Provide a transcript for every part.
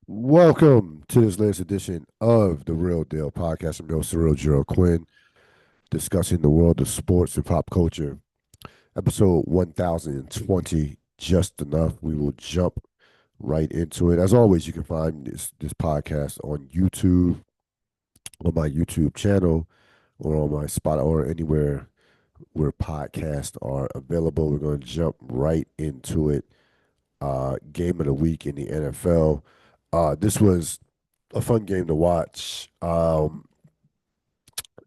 Welcome to this latest edition of the Real Deal podcast. I'm your host, Ril Dil Quinn, discussing the world of sports and pop culture. Episode 1020, just enough. We will jump right into it. As always, you can find this podcast on YouTube, on my YouTube channel, or on my spot, or anywhere where podcasts are available. We're going to jump right into it. Game of the week in the NFL. This was a fun game to watch. And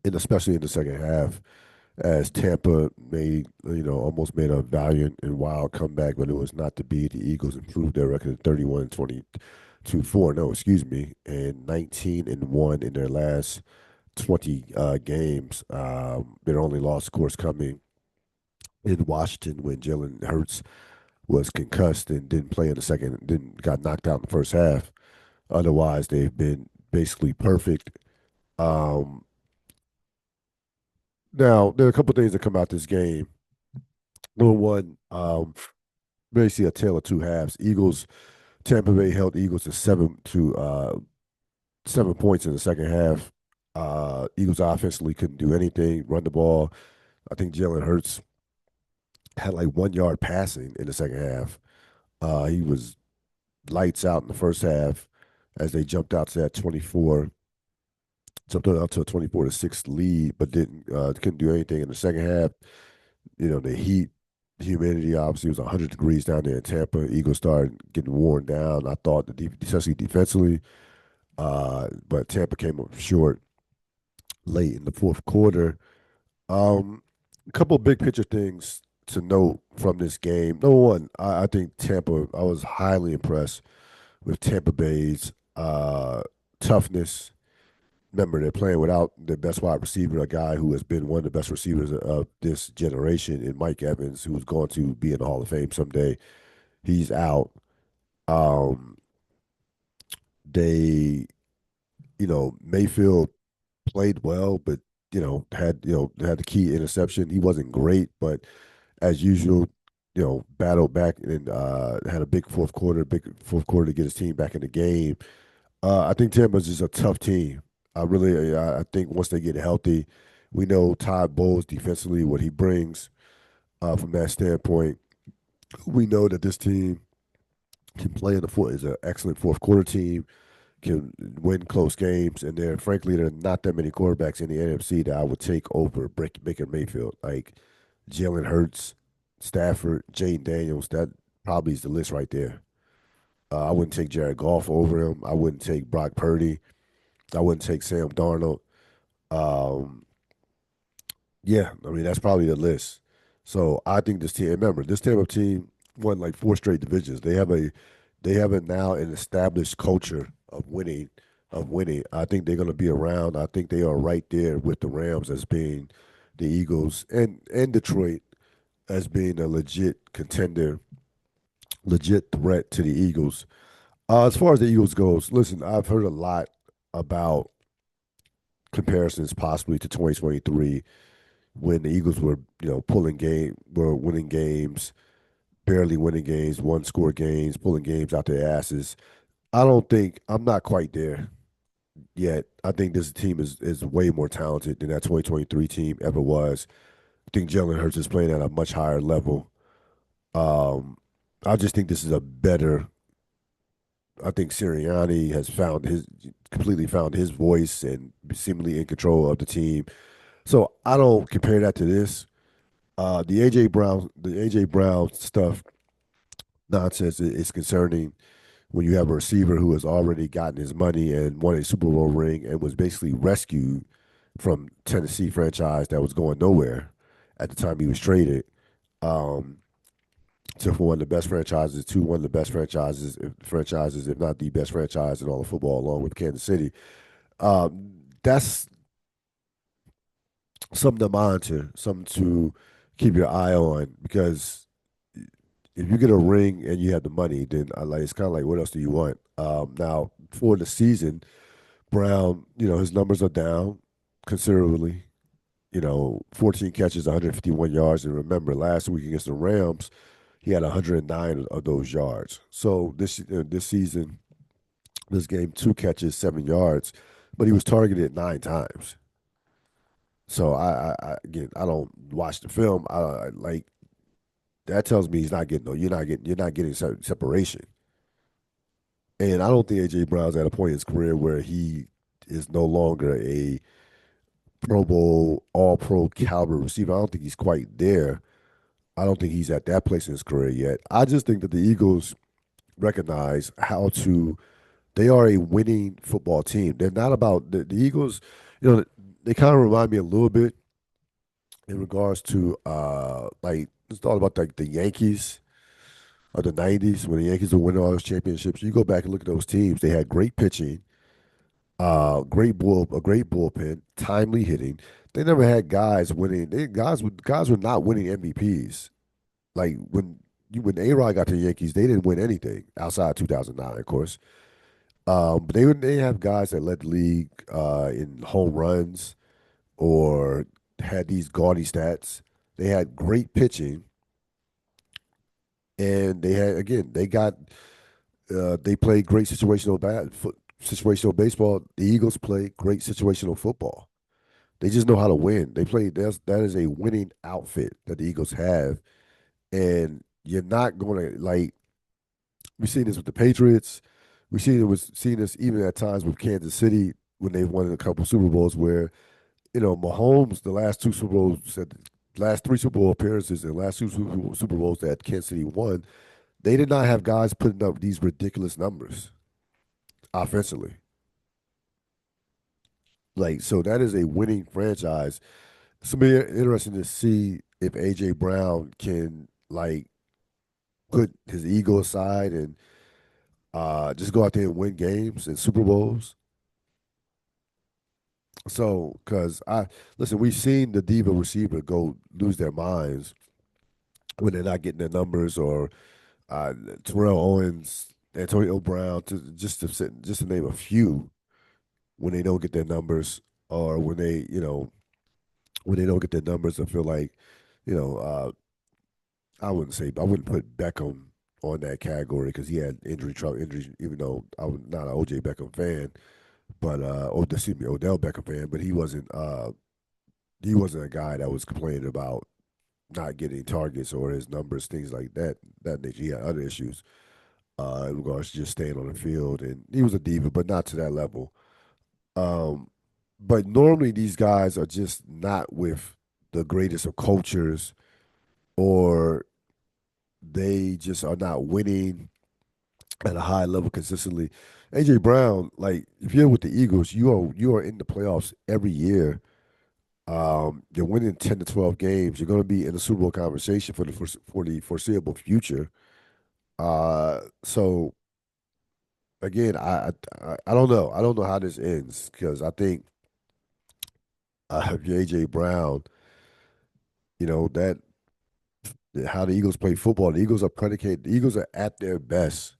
especially in the second half, as Tampa made, almost made a valiant and wild comeback, but it was not to be. The Eagles improved their record to 31 and 22 4, no, excuse me, and 19 and 1 in their last 20 games. Their only loss, of course, coming in Washington when Jalen Hurts was concussed and didn't play in the second, didn't got knocked out in the first half. Otherwise, they've been basically perfect. Um, Now, there are a couple of things that come out this game. Number one, basically a tale of two halves. Tampa Bay held the Eagles to 7 points in the second half. Eagles offensively couldn't do anything, run the ball. I think Jalen Hurts had like 1 yard passing in the second half. He was lights out in the first half as they jumped out to a 24-6 lead, but couldn't do anything in the second half. The heat, humidity obviously was 100 degrees down there in Tampa. Eagles started getting worn down. I thought, especially defensively, but Tampa came up short late in the fourth quarter. A couple of big picture things to note from this game. Number one, I think Tampa, I was highly impressed with Tampa Bay's toughness. Remember, they're playing without their best wide receiver, a guy who has been one of the best receivers of this generation, in Mike Evans, who's going to be in the Hall of Fame someday. He's out. Um, they, Mayfield played well, but had the key interception. He wasn't great, but as usual, battled back and had a big fourth quarter to get his team back in the game. I think Tampa's just a tough team. I think once they get healthy, we know Todd Bowles defensively what he brings from that standpoint. We know that this team can play in the fourth is an excellent fourth quarter team, can win close games, and there are not that many quarterbacks in the NFC that I would take over Baker Mayfield. Like Jalen Hurts, Stafford, Jaden Daniels, that probably is the list right there. I wouldn't take Jared Goff over him. I wouldn't take Brock Purdy. I wouldn't take Sam Darnold. Um, yeah, I mean that's probably the list. So I think this team. Remember, this Tampa team won like four straight divisions. They have now an established culture of winning. I think they're going to be around. I think they are right there with the Rams as being the Eagles and Detroit as being a legit contender, legit threat to the Eagles. As far as the Eagles goes, listen, I've heard a lot about comparisons possibly to 2023 when the Eagles were, were winning games, barely winning games, one score games, pulling games out their asses. I'm not quite there yet. I think this team is way more talented than that 2023 team ever was. I think Jalen Hurts is playing at a much higher level. Um, I just think this is a better. I think Sirianni has completely found his voice and seemingly in control of the team. So I don't compare that to this. The AJ Brown stuff nonsense is concerning when you have a receiver who has already gotten his money and won a Super Bowl ring and was basically rescued from Tennessee franchise that was going nowhere at the time he was traded. Um, to one of the best franchises, to one of the best franchises, if not the best franchise in all of football, along with Kansas City. That's something to monitor, something to keep your eye on, because if you get a ring and you have the money, then it's kind of like, what else do you want? Now for the season, Brown, his numbers are down considerably. 14 catches, 151 yards, and remember last week against the Rams, he had 109 of those yards. So this season, this game, 2 catches, 7 yards, but he was targeted 9 times. So again, I don't watch the film. Like that tells me he's not getting no. You're not getting separation. And I don't think AJ Brown's at a point in his career where he is no longer a Pro Bowl, All Pro caliber receiver. I don't think he's quite there. I don't think he's at that place in his career yet. I just think that the Eagles recognize how to. They are a winning football team. They're not about the Eagles. You know, they kind of remind me a little bit in regards to like it's all about like the Yankees of the '90s when the Yankees were winning all those championships. You go back and look at those teams. They had great pitching, a great bullpen, timely hitting. They never had guys winning. Guys were not winning MVPs. Like when A Rod got to the Yankees, they didn't win anything outside 2009, of course. But they have guys that led the league in home runs or had these gaudy stats. They had great pitching, and they had again they played great situational baseball. The Eagles play great situational football. They just know how to win. That is a winning outfit that the Eagles have, and you're not going to like. We've seen this with the Patriots. Seen this even at times with Kansas City when they've won a couple Super Bowls where Mahomes the last two Super Bowls last three Super Bowl appearances and last two Super Bowls that Kansas City won, they did not have guys putting up these ridiculous numbers offensively. Like so, that is a winning franchise. It's gonna be interesting to see if AJ Brown can like put his ego aside and just go out there and win games and Super Bowls. So, because I listen, we've seen the diva receiver go lose their minds when they're not getting their numbers, or Terrell Owens, Antonio Brown, just to name a few, when they don't get their numbers, or when they don't get their numbers, I feel like, you know, I wouldn't put Beckham on that category because he had injuries. Even though I was not an OJ Beckham fan, but excuse me, Odell Beckham fan, but he wasn't a guy that was complaining about not getting targets or his numbers, things like that. That nature. He had other issues in regards to just staying on the field, and he was a diva, but not to that level. Um, but normally these guys are just not with the greatest of cultures, or they just are not winning at a high level consistently. AJ Brown, like if you're with the Eagles, you are in the playoffs every year. You're winning 10 to 12 games. You're going to be in the Super Bowl conversation for the foreseeable future. So again, I don't know. I don't know how this ends because I think if you're AJ Brown, that how the Eagles play football. The Eagles are predicated. The Eagles are at their best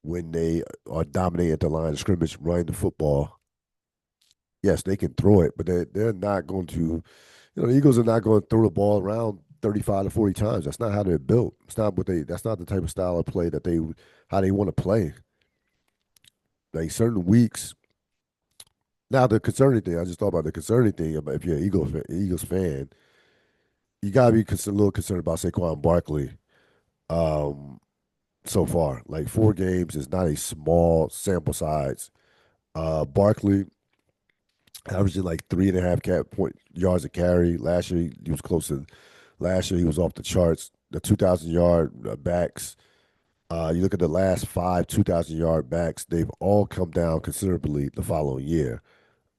when they are dominating at the line of scrimmage, running the football. Yes, they can throw it, but they're not going to. The Eagles are not going to throw the ball around 35 to 40 times. That's not how they're built. It's not what they. That's not the type of style of play that they how they want to play. Like certain weeks. Now the concerning thing, I just thought about the concerning thing about if you're an Eagles fan, you gotta be a little concerned about Saquon Barkley. Um, so far, like 4 games is not a small sample size. Barkley averaging like 3.5 point yards a carry. Last year he was close to. Last year he was off the charts. The 2,000 yard backs. You look at the last 5 2,000 yard backs; they've all come down considerably the following year.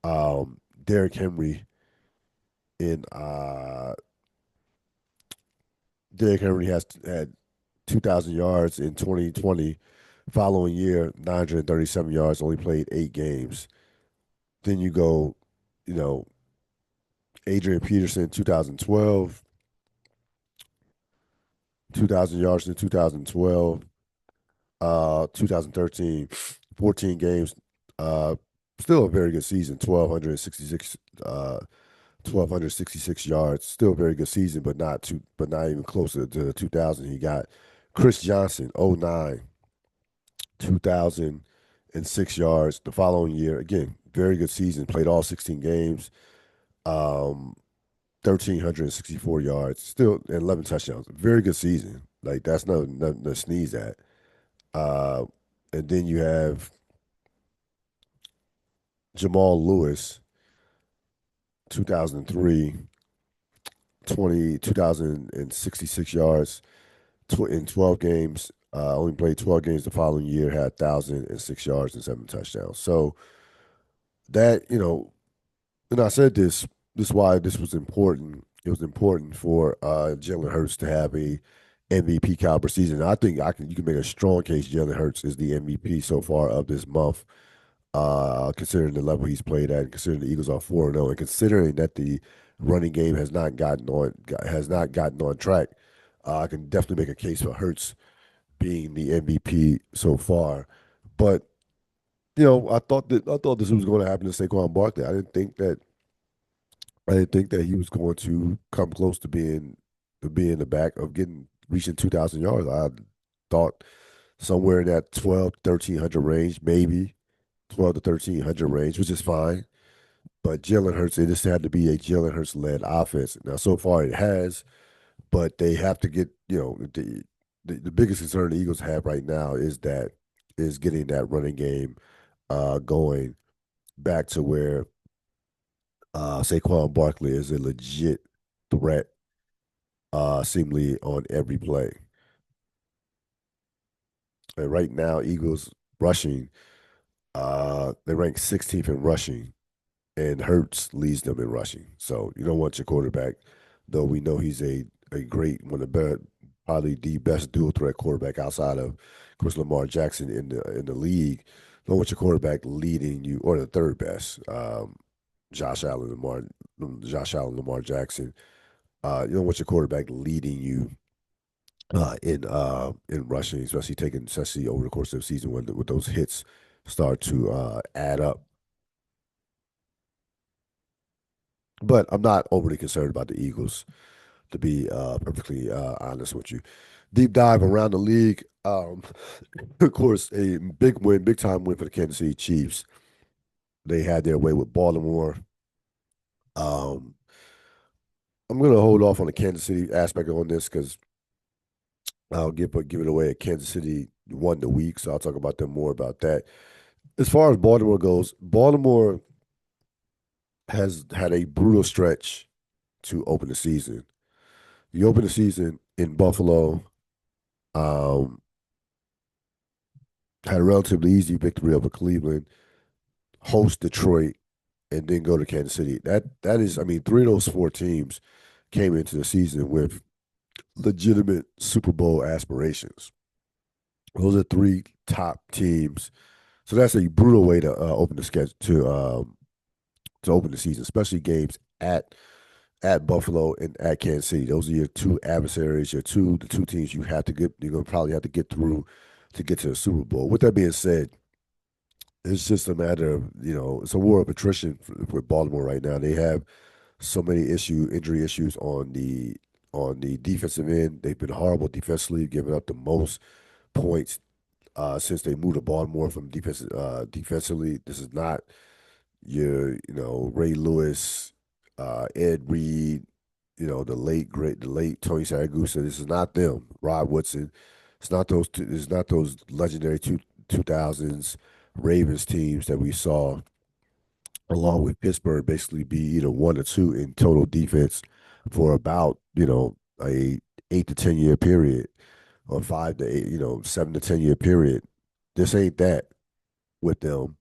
Derrick Henry in Derrick Henry has had 2,000 yards in 2020. Following year, 937 yards. Only played 8 games. Then you go, you know, Adrian Peterson, 2012, 2,000 yards in 2012, 2013, 14 games. Still a very good season, 1,266 yards. Still a very good season, but not even closer to the 2,000 he got. Chris Johnson, '09, 2000 and 6 yards. The following year, again, very good season. Played all 16 games. Um, 1,364 yards, still and 11 touchdowns. Very good season. Like that's nothing to sneeze at. Uh, and then you have Jamal Lewis, 2003, 2,066 yards in 12 games. Only played 12 games the following year, had 1,006 yards and 7 touchdowns. So that, and I said this is why this was important. It was important for Jalen Hurts to have a MVP caliber season. I think you can make a strong case Jalen Hurts is the MVP so far of this month, considering the level he's played at, and considering the Eagles are 4-0, and considering that the running game has not gotten on track. I can definitely make a case for Hurts being the MVP so far. But I thought this was going to happen to Saquon Barkley. I didn't think that he was going to come close to being the back of getting reaching 2,000 yards. I thought somewhere in that 12 to 1,300 range, maybe 12 to 1,300 range, which is fine. But Jalen Hurts, it just had to be a Jalen Hurts led offense. Now, so far it has, but they have to get, the biggest concern the Eagles have right now is getting that running game going back to where Saquon Barkley is a legit threat, seemingly on every play. And right now, Eagles rushing, they rank 16th in rushing, and Hurts leads them in rushing. So you don't want your quarterback, though we know he's a great one of the better, probably the best dual threat quarterback outside of course Lamar Jackson in the league. Don't want your quarterback leading you, or the third best, Josh Allen, Lamar, Lamar Jackson. You don't want your quarterback leading you in rushing, especially over the course of the season when those hits start to add up. But I'm not overly concerned about the Eagles, to be perfectly honest with you. Deep dive around the league. Of course, a big win, big time win for the Kansas City Chiefs. They had their way with Baltimore. Um, I'm going to hold off on the Kansas City aspect on this because I'll give it away. Kansas City won the week, so I'll talk about them more about that. As far as Baltimore goes, Baltimore has had a brutal stretch to open the season. You open the season in Buffalo, um, had a relatively easy victory over Cleveland, host Detroit, and then go to Kansas City. That is, I mean, three of those four teams came into the season with legitimate Super Bowl aspirations. Those are three top teams. So that's a brutal way to open the sketch to open the season, especially games at Buffalo and at Kansas City. Those are your two adversaries, the two teams you're gonna probably have to get through to get to the Super Bowl. With that being said, it's just a matter of, it's a war of attrition with Baltimore right now. They have so many injury issues on the defensive end. They've been horrible defensively, giving up the most points since they moved to Baltimore from defensively. This is not Ray Lewis, Ed Reed, the late Tony Saragusa. This is not them. Rod Woodson. It's not those legendary 2000s Ravens teams that we saw along with Pittsburgh basically be either one or two in total defense for about a 8 to 10 year period, or 5 to 8, 7 to 10 year period. This ain't that with them.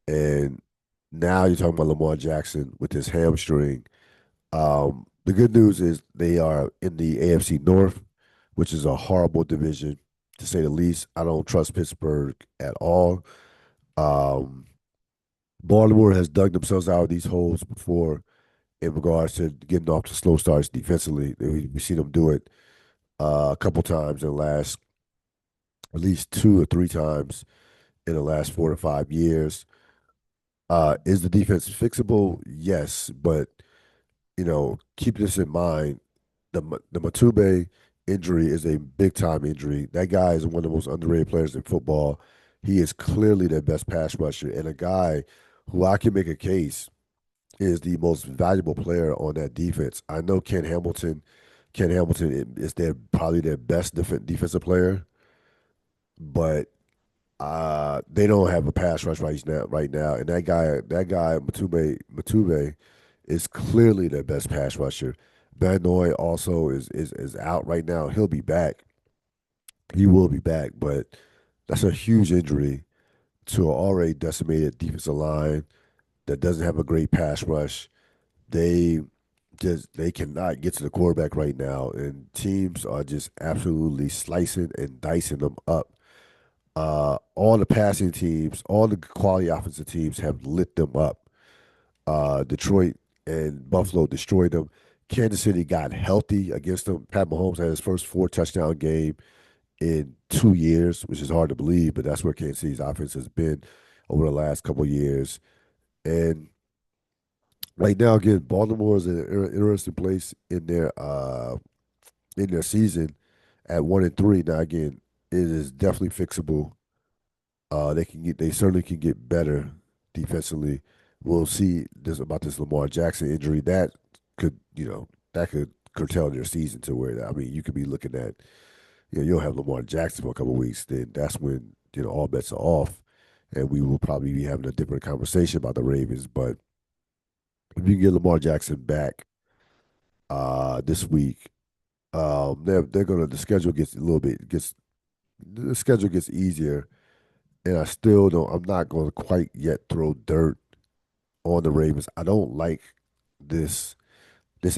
And now you're talking about Lamar Jackson with his hamstring. The good news is they are in the AFC North, which is a horrible division to say the least. I don't trust Pittsburgh at all. Um, Baltimore has dug themselves out of these holes before in regards to getting off to slow starts defensively. We've seen them do it a couple times in the last, at least 2 or 3 times in the last 4 to 5 years. Is the defense fixable? Yes, but keep this in mind. The Matube injury is a big time injury. That guy is one of the most underrated players in football. He is clearly their best pass rusher and a guy who I can make a case is the most valuable player on that defense. I know Ken Hamilton is their probably their best defensive player, but they don't have a pass rush right now. Right now, and that guy Matube is clearly their best pass rusher. Van Noy also is out right now. He'll be back. He will be back, but that's a huge injury to an already decimated defensive line that doesn't have a great pass rush. They they cannot get to the quarterback right now, and teams are just absolutely slicing and dicing them up. All the passing teams, all the quality offensive teams have lit them up. Detroit and Buffalo destroyed them. Kansas City got healthy against them. Pat Mahomes had his first four touchdown game in 2 years, which is hard to believe, but that's where Kansas City's offense has been over the last couple of years. And right now, again, Baltimore is in an interesting place in their season at 1-3. Now, again, it is definitely fixable. They certainly can get better defensively. We'll see this about this Lamar Jackson injury. That could curtail their season to where I mean you could be looking at you'll have Lamar Jackson for a couple of weeks. Then that's when all bets are off, and we will probably be having a different conversation about the Ravens. But if you can get Lamar Jackson back this week, they're gonna the schedule gets a little bit gets the schedule gets easier, and I still don't. I'm not going to quite yet throw dirt on the Ravens. I don't like this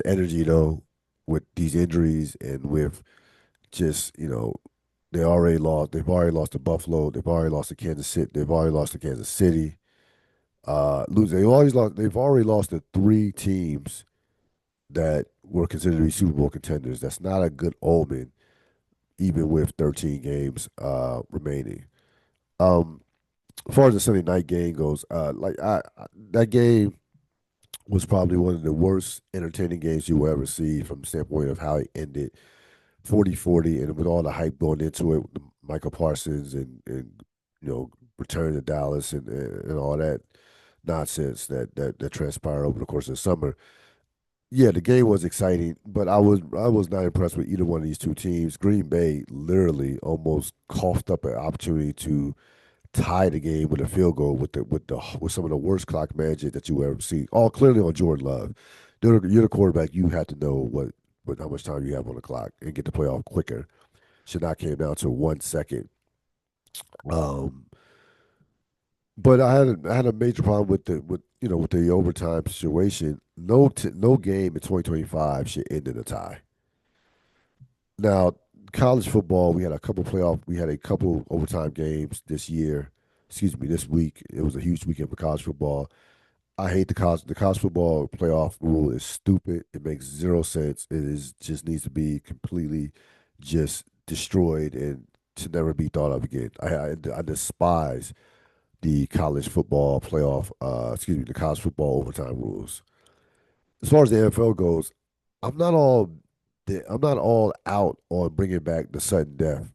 energy though with these injuries and with just they've already lost to Buffalo, they've already lost to Kansas City, they've already lost to Kansas City. They've already lost to three teams that were considered to be Super Bowl contenders. That's not a good omen, even with 13 games remaining. Um, as far as the Sunday night game goes, that game was probably one of the worst entertaining games you will ever see from the standpoint of how it ended 40-40, and with all the hype going into it, with Michael Parsons and return to Dallas and all that nonsense that transpired over the course of the summer. Yeah, the game was exciting, but I was not impressed with either one of these two teams. Green Bay literally almost coughed up an opportunity to tie the game with a field goal with some of the worst clock management that you ever see. All clearly on Jordan Love. You're the quarterback. You have to know what how much time you have on the clock and get the play off quicker. Should not came down to 1 second. Um, but I had a major problem with the overtime situation. No game in 2025 should end in a tie. Now, college football, we had a couple overtime games this year. Excuse me, this week. It was a huge weekend for college football. I hate the college football playoff rule is stupid. It makes zero sense. It is just needs to be completely just destroyed and to never be thought of again. I despise the college football playoff. The college football overtime rules. As far as the NFL goes, I'm not all I'm not all out on bringing back the sudden death.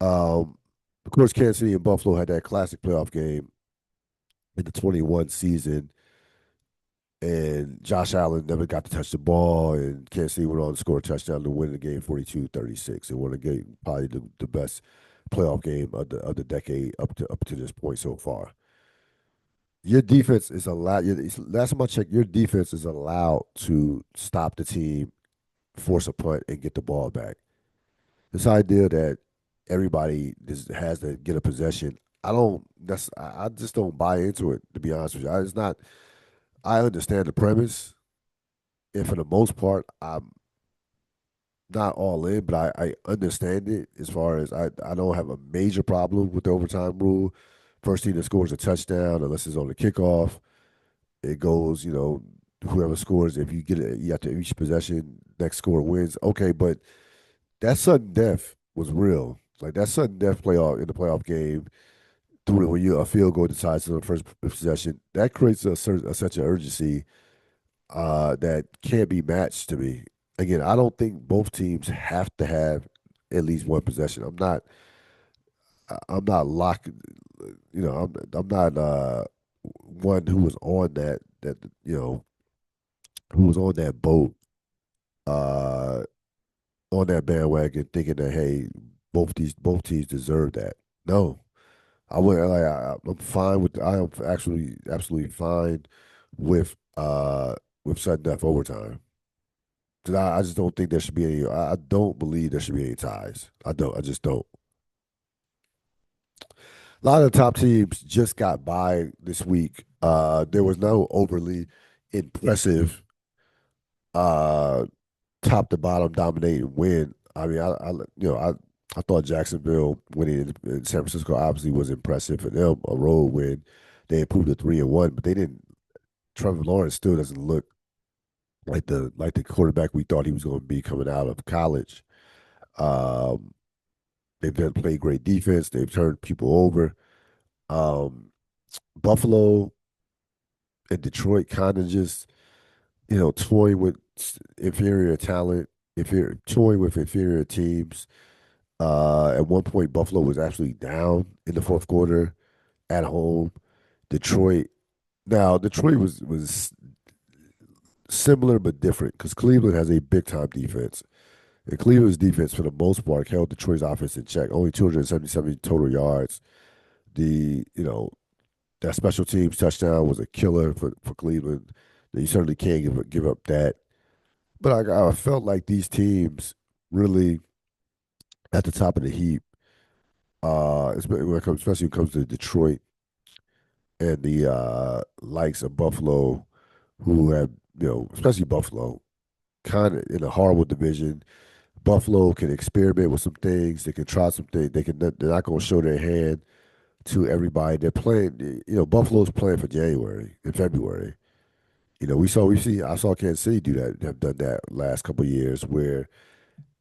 Of course, Kansas City and Buffalo had that classic playoff game in the 21 season, and Josh Allen never got to touch the ball, and Kansas City went on to score a touchdown to win the game 42-36. It won the game, probably the best playoff game of the decade up to this point so far. Your defense is allowed. Last time I checked, your defense is allowed to stop the team, force a punt, and get the ball back. This idea that everybody has to get a possession, I don't. I just don't buy into it. To be honest with you, it's not. I understand the premise, and for the most part, I'm not all in, but I understand it as far as I don't have a major problem with the overtime rule. First team that scores a touchdown, unless it's on the kickoff, it goes, whoever scores, if you get it, you have to each possession, next score wins. Okay, but that sudden death was real. Like that sudden death playoff in the playoff game, through when you a field goal decides on the first possession, that creates such an urgency that can't be matched to me. Again, I don't think both teams have to have at least one possession. I'm not locked. I'm not one who was on that you know who was on that boat uh on that bandwagon thinking that hey both teams deserve that. No, I would like I'm fine with I am actually absolutely fine with sudden death overtime. 'Cause I just don't think there should be any. I don't believe there should be any ties. I don't. I just don't. A lot of the top teams just got by this week. There was no overly impressive uh, top to bottom dominating win. I mean, I thought Jacksonville winning in San Francisco obviously was impressive for them. A road win, they improved to 3-1, but they didn't. Trevor Lawrence still doesn't look like the quarterback we thought he was going to be coming out of college. Um, they've been played great defense. They've turned people over. Um, Buffalo and Detroit kind of just toying with inferior talent, toying with inferior teams. At one point, Buffalo was actually down in the fourth quarter at home. Detroit Detroit was similar but different because Cleveland has a big time defense. And Cleveland's defense, for the most part, held Detroit's offense in check. Only 277 total yards. The that special teams touchdown was a killer for Cleveland. You certainly can't give up that. But I felt like these teams really at the top of the heap, especially when it comes to Detroit and the likes of Buffalo, who have especially Buffalo, kind of in a horrible division. Buffalo can experiment with some things. They can try some things. They're not going to show their hand to everybody. They're playing. Buffalo's playing for January and February. I saw Kansas City do that. Have done that last couple of years where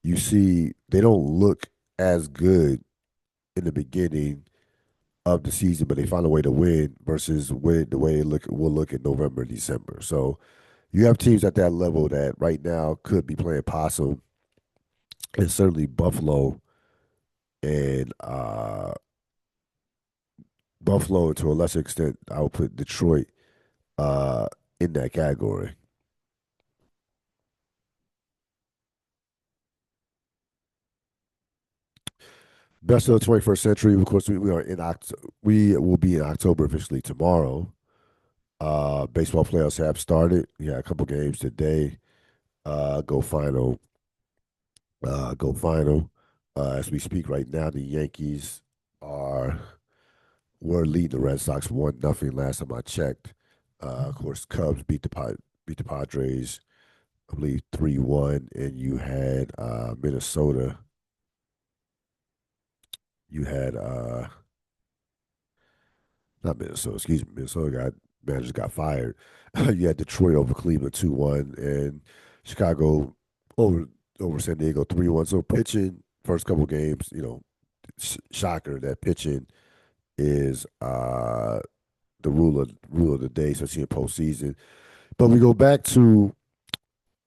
you see they don't look as good in the beginning of the season, but they find a way to win versus the way they will look in November, December. So you have teams at that level that right now could be playing possum, and certainly and Buffalo, and to a lesser extent, I would put Detroit uh, in that category. Best of the 21st century. Of course, we are in we will be in October officially tomorrow. Baseball playoffs have started. Yeah, a couple games today. Go final. Go final. As we speak right now, the Yankees are were leading the Red Sox 1-0 last time I checked. Of course, Cubs beat the Padres, I believe 3-1, and you had Minnesota. You had not Minnesota, excuse me. Manager got fired. You had Detroit over Cleveland 2-1, and Chicago over San Diego 3-1. So pitching first couple games, shocker that pitching is the rule of the day, especially in postseason. But we go back to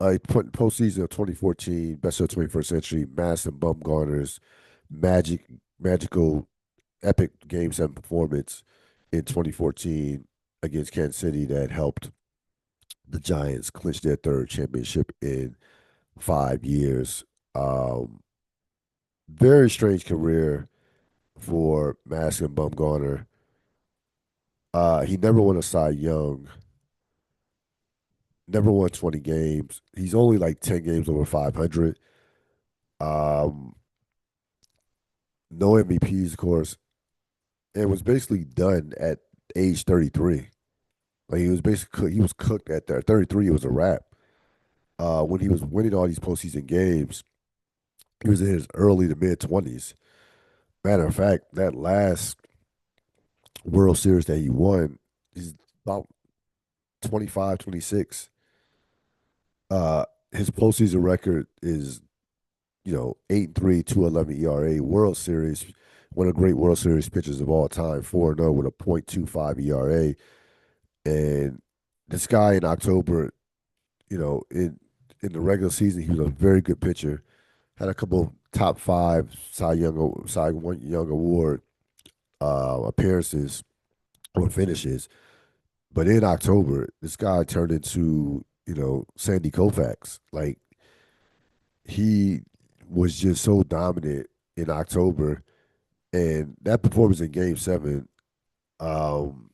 postseason of 2014, best of the 21st century, Madison Bumgarner's magical epic Game 7 performance in 2014 against Kansas City that helped the Giants clinch their third championship in 5 years. Um, Very strange career for Madison Bumgarner. He never won a Cy Young, never won 20 games. He's only like 10 games over 500. Um, no MVPs, of course, and was basically done at age 33. Like he was cooked at that 33. It was a wrap. When he was winning all these postseason games, he was in his early to mid 20s. Matter of fact, that last World Series that he won, he's about 25, 26. His postseason record is 8-3, 2.11 ERA. World Series, one of the great World Series pitchers of all time, 4-0 with a .25 ERA. And this guy in October, in the regular season, he was a very good pitcher. Had a couple top five Cy Young Award appearances or finishes. But in October, this guy turned into, Sandy Koufax. Like he was just so dominant in October, and that performance in Game Seven um,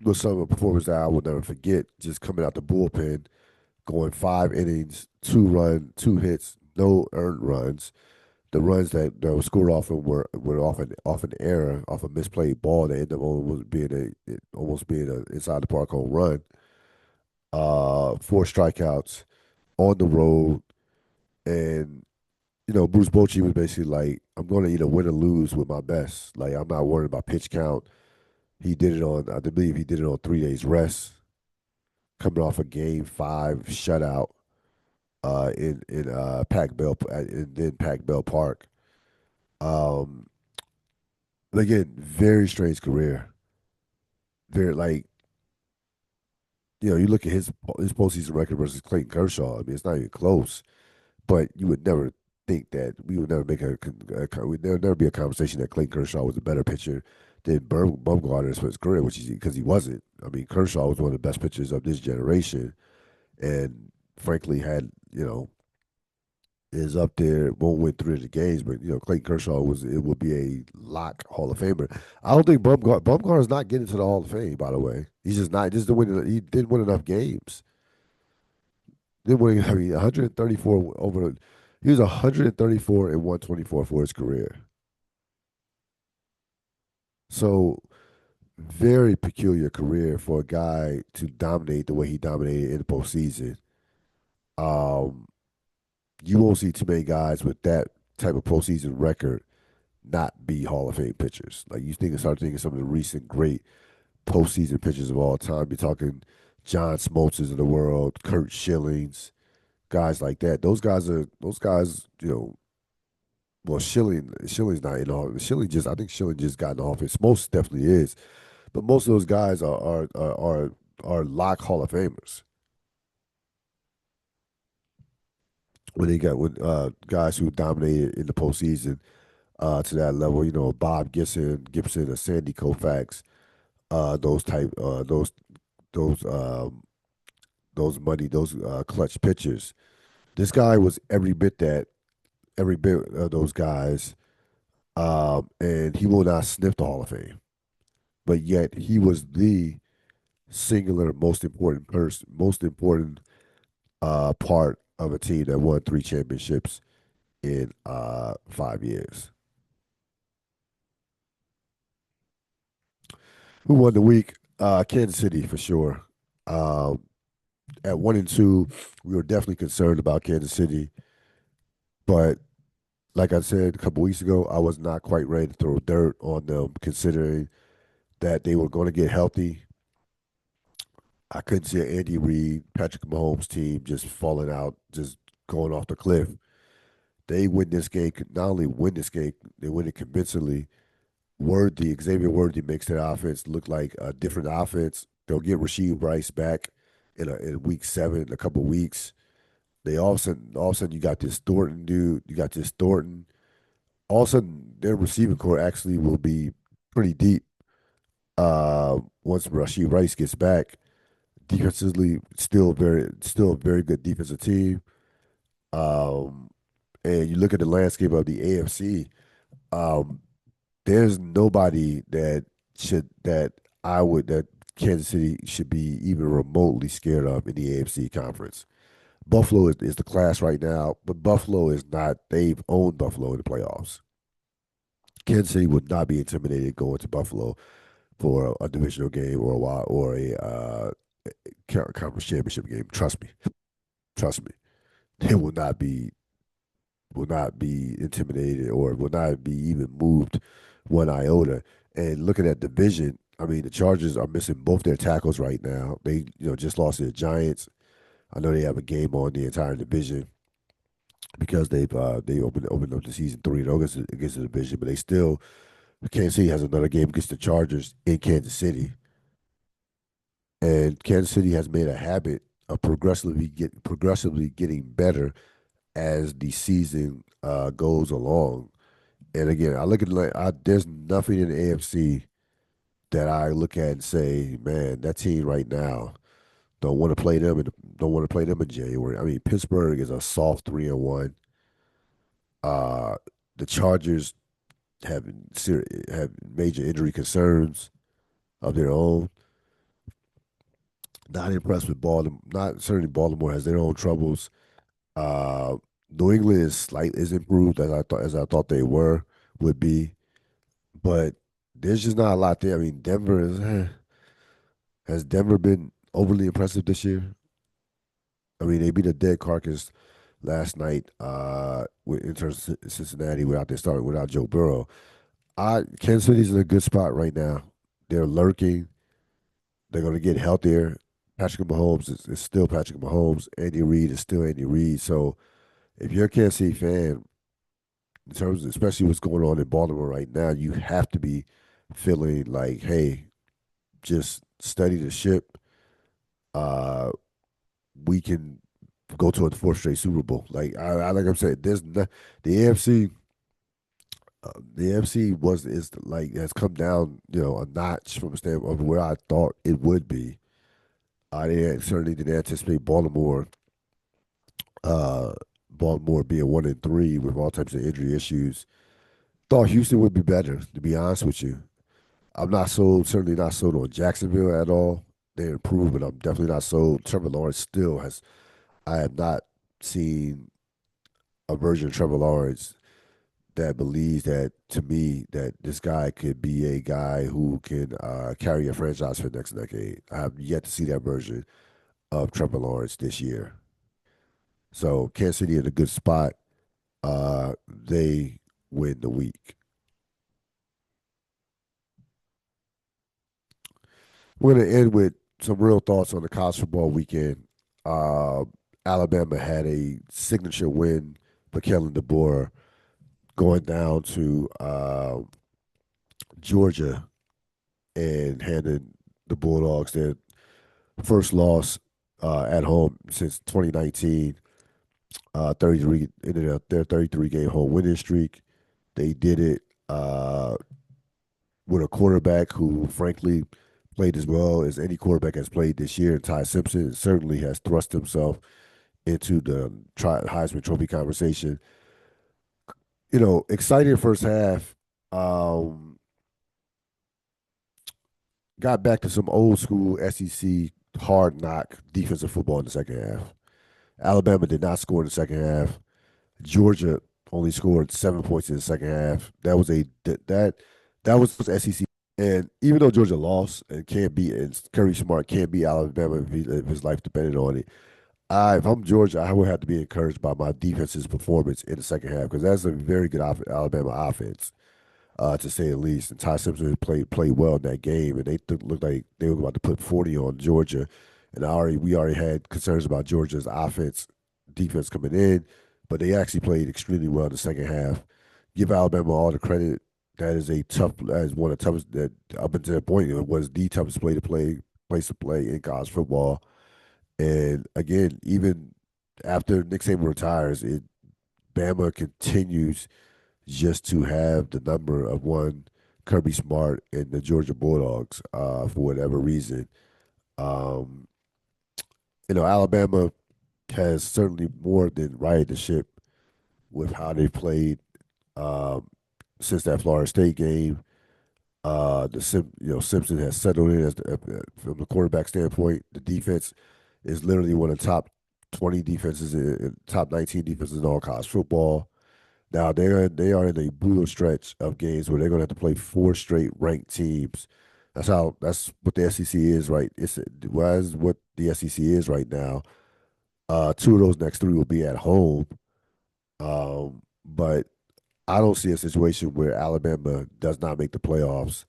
was some of the performance that I will never forget. Just coming out the bullpen, going 5 innings, 2 run, 2 hits, no earned runs. The runs that were scored off of were off an error, off a misplayed ball that ended up almost being a inside the park home run. 4 strikeouts on the road, and Bruce Bochy was basically like, I'm going to either win or lose with my best. Like, I'm not worried about pitch count. I believe he did it on 3 days rest, coming off a Game 5 shutout in Pac Bell in then Pac Bell Park. Um, but again, very strange career. Very like you look at his postseason record versus Clayton Kershaw. I mean, it's not even close. But you would never think that we would never make would never be a conversation that Clayton Kershaw was a better pitcher than Bumgarner for his career, which is because he wasn't. I mean, Kershaw was one of the best pitchers of this generation, and frankly had is up there. Won't win 300 games, but Clayton Kershaw it will be a lock Hall of Famer. I don't think Bumgarner's not getting to the Hall of Fame. By the way, he's just not. Just the win. He didn't win enough games. Then when I mean 134 over, he was 134 and 124 for his career. So very peculiar career for a guy to dominate the way he dominated in the postseason. Um, you won't see too many guys with that type of postseason record not be Hall of Fame pitchers. Like start thinking some of the recent great postseason pitchers of all time. You're talking John Smoltz's of the world, Kurt Schillings, guys like that. Those guys. Well, Schilling's not in the Hall. I think Schilling just got in the office. Most definitely is, but most of those guys are lock Hall of Famers. When they got with guys who dominated in the postseason to that level, Bob Gibson, Sandy Koufax, those type, those those clutch pitchers. This guy was every bit of those guys, and he will not sniff the Hall of Fame. But yet he was the singular most important part of a team that won 3 championships in 5 years. Who won the week? Kansas City for sure. Um, at 1-2, we were definitely concerned about Kansas City, but like I said a couple weeks ago, I was not quite ready to throw dirt on them, considering that they were going to get healthy. I couldn't see an Andy Reid, Patrick Mahomes team just falling out, just going off the cliff. They win this game. Not only win this game, they win it convincingly. Xavier Worthy makes their offense look like a different offense. They'll get Rasheed Rice back in week 7, in a couple weeks. They all of a sudden, you got this Thornton dude. You got this Thornton. All of a sudden, their receiving core actually will be pretty deep. Once Rasheed Rice gets back, defensively, still a very good defensive team. Um, and you look at the landscape of the AFC. Um, there's nobody that Kansas City should be even remotely scared of in the AFC conference. Buffalo is the class right now, but Buffalo is not. They've owned Buffalo in the playoffs. Kansas City would not be intimidated going to Buffalo for a divisional game or a conference championship game. Trust me, they will not be intimidated or will not be even moved one iota. And looking at division, I mean, the Chargers are missing both their tackles right now. They just lost to the Giants. I know they have a game on the entire division because they opened up the season 3-0 against the division, but they still Kansas City has another game against the Chargers in Kansas City, and Kansas City has made a habit of progressively getting better as the season goes along. And again, I look at like there's nothing in the AFC that I look at and say, man, that team right now don't want to play them and don't want to play them in January. I mean, Pittsburgh is a soft 3-1. Uh, the Chargers have have major injury concerns of their own. Not impressed with Baltimore. Not certainly Baltimore has their own troubles. Uh, New England is improved as I thought they would be, but there's just not a lot there. I mean, Denver is has Denver been overly impressive this year? I mean, they beat a dead carcass last night. In terms of Cincinnati, without they started without Joe Burrow. Kansas City's in a good spot right now. They're lurking. They're going to get healthier. Patrick Mahomes is still Patrick Mahomes. Andy Reid is still Andy Reid. So if you're a Kansas City fan, in terms of especially what's going on in Baltimore right now, you have to be feeling like, hey, just steady the ship. Uh, we can go to a fourth straight Super Bowl. Like I'm saying, the AFC. The AFC was is like has come down, a notch from a standpoint of where I thought it would be. Certainly didn't anticipate uh, Baltimore being 1-3 with all types of injury issues. Thought Houston would be better, to be honest with you. I'm not sold, certainly not sold on Jacksonville at all. They improved, but I'm definitely not sold. Trevor Lawrence still has. I have not seen a version of Trevor Lawrence that believes that to me that this guy could be a guy who can carry a franchise for the next decade. I have yet to see that version of Trevor Lawrence this year. So Kansas City in a good spot. They win the week. We're going to end with some real thoughts on the college football weekend. Uh, Alabama had a signature win for Kellen DeBoer going down to Georgia and handing the Bulldogs their first loss at home since 2019. 33 ended up their 33 game home winning streak. They did it with a quarterback who, frankly, played as well as any quarterback has played this year. And Ty Simpson certainly has thrust himself into the Heisman Trophy conversation. Exciting first half. Um, got back to some old school SEC hard knock defensive football in the second half. Alabama did not score in the second half. Georgia only scored 7 points in the second half. That was SEC. And even though Georgia lost and can't beat, and Curry Smart can't beat Alabama if his life depended on it, if I'm Georgia, I would have to be encouraged by my defense's performance in the second half because that's a very good Alabama offense, to say the least. And Ty Simpson played well in that game, and looked like they were about to put 40 on Georgia. And we already had concerns about Georgia's defense coming in, but they actually played extremely well in the second half. Give Alabama all the credit. That is one of the toughest that up until that point it was the toughest place to play in college football. And again, even after Nick Saban retires, Bama continues just to have the number of one Kirby Smart and the Georgia Bulldogs for whatever reason. Um, Alabama has certainly more than righted the ship with how they played um, since that Florida State game. Simpson has settled in from the quarterback standpoint. The defense is literally one of the top 20 defenses, top 19 defenses in all college football. Now they are in a brutal stretch of games where they're going to have to play four straight ranked teams. That's what the SEC is, right? What the SEC is right now. Two of those next three will be at home. But I don't see a situation where Alabama does not make the playoffs.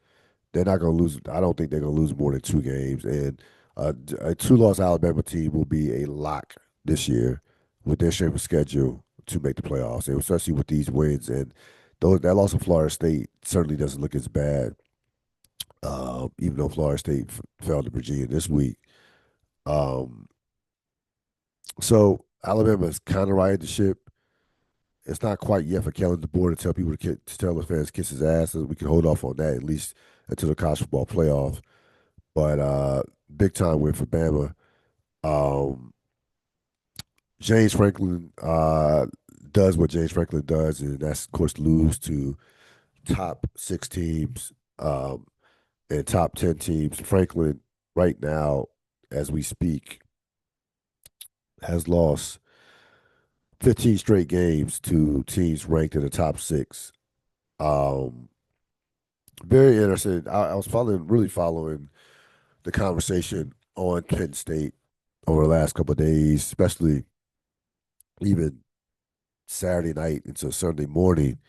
They're not going to lose. I don't think they're going to lose more than two games. And a two-loss Alabama team will be a lock this year with their shape of schedule to make the playoffs, and especially with these wins. And that loss of Florida State certainly doesn't look as bad, even though Florida State fell to Virginia this week. Um, so Alabama has kind of righted the ship. It's not quite yet for Kellen DeBoer to tell people to tell the fans kiss his ass. So we can hold off on that at least until the college football playoff. But big time win for Bama. Um, James Franklin does what James Franklin does, and that's of course lose to top six teams and top 10 teams. Franklin right now, as we speak, has lost 15 straight games to teams ranked in the top six. Um, Very interesting. I was really following the conversation on Penn State over the last couple of days, especially even Saturday night into Sunday morning.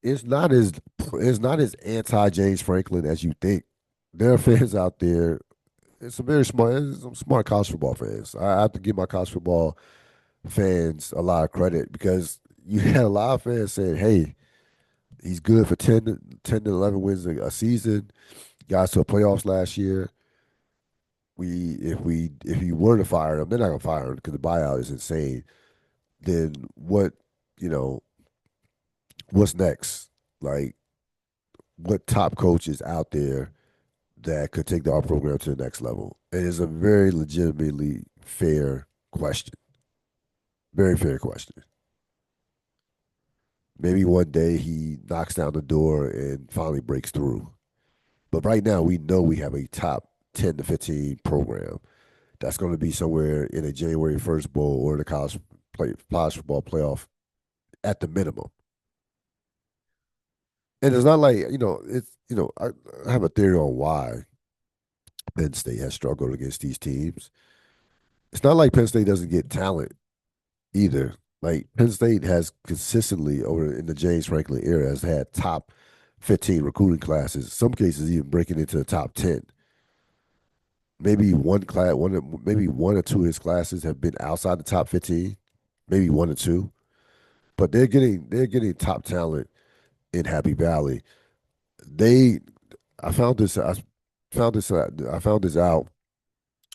It's not as anti James Franklin as you think. There are fans out there. It's some smart college football fans. I have to give my college football fans a lot of credit because you had a lot of fans saying, "Hey, he's good for 10 to 11 wins a season. Got to the playoffs last year. If we were to fire him, they're not gonna fire him because the buyout is insane. Then what, you know, what's next? Like, what top coach is out there that could take our program to the next level? It is a very legitimately fair question. Very fair question. Maybe one day he knocks down the door and finally breaks through. But right now, we know we have a top 10 to 15 program that's going to be somewhere in a January 1st bowl or the college football playoff at the minimum. And it's not like, I have a theory on why Penn State has struggled against these teams. It's not like Penn State doesn't get talent either. Like Penn State has consistently over in the James Franklin era has had top 15 recruiting classes, some cases even breaking into the top 10. Maybe maybe one or two of his classes have been outside the top 15, maybe one or two. But they're getting top talent in Happy Valley. They I found this out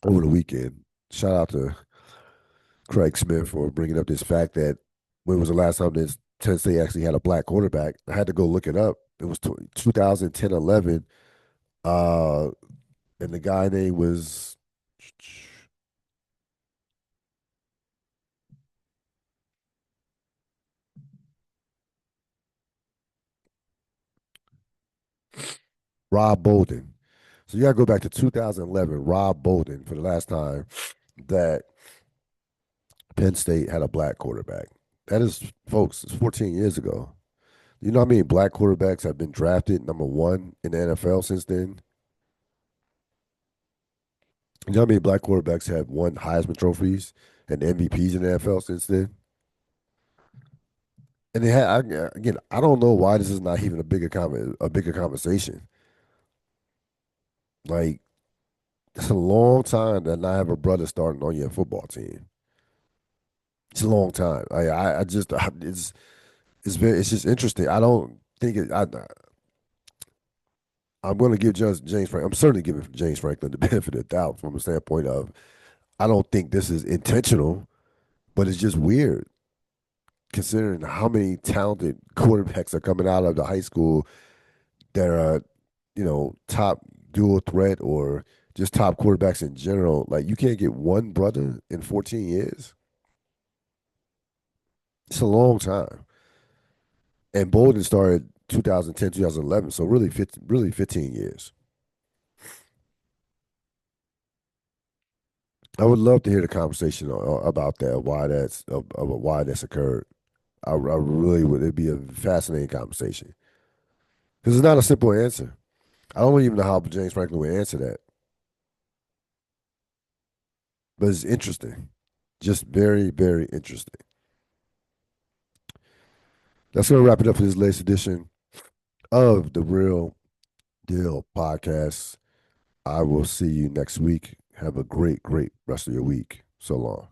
over the weekend. Shout out to Craig Smith for bringing up this fact that when was the last time this Penn State actually had a black quarterback? I had to go look it up. It was 2010 11. Uh, and the guy name was Rob Bolden. So you got to go back to 2011, Rob Bolden, for the last time that Penn State had a black quarterback. That is, folks, it's 14 years ago. You know how many black quarterbacks have been drafted number one in the NFL since then? You know how many black quarterbacks have won Heisman trophies and MVPs in the NFL since then? And again, I don't know why this is not even a bigger conversation. Like it's a long time that not have a brother starting on your football team. It's a long time. I just it's just interesting. I don't think it. I'm going to give James Franklin. I'm certainly giving James Franklin the benefit of the doubt from a standpoint of I don't think this is intentional, but it's just weird considering how many talented quarterbacks are coming out of the high school that are, top dual threat or just top quarterbacks in general. Like you can't get one brother in 14 years. It's a long time. And Bolden started 2010, 2011, so really 15 years. I would love to hear the conversation about that, why that's occurred. I really would. It'd be a fascinating conversation because it's not a simple answer. I don't even know how James Franklin would answer that, but it's interesting. Just very, very interesting. That's going to wrap it up for this latest edition of the Real Deal podcast. I will see you next week. Have a great, great rest of your week. So long.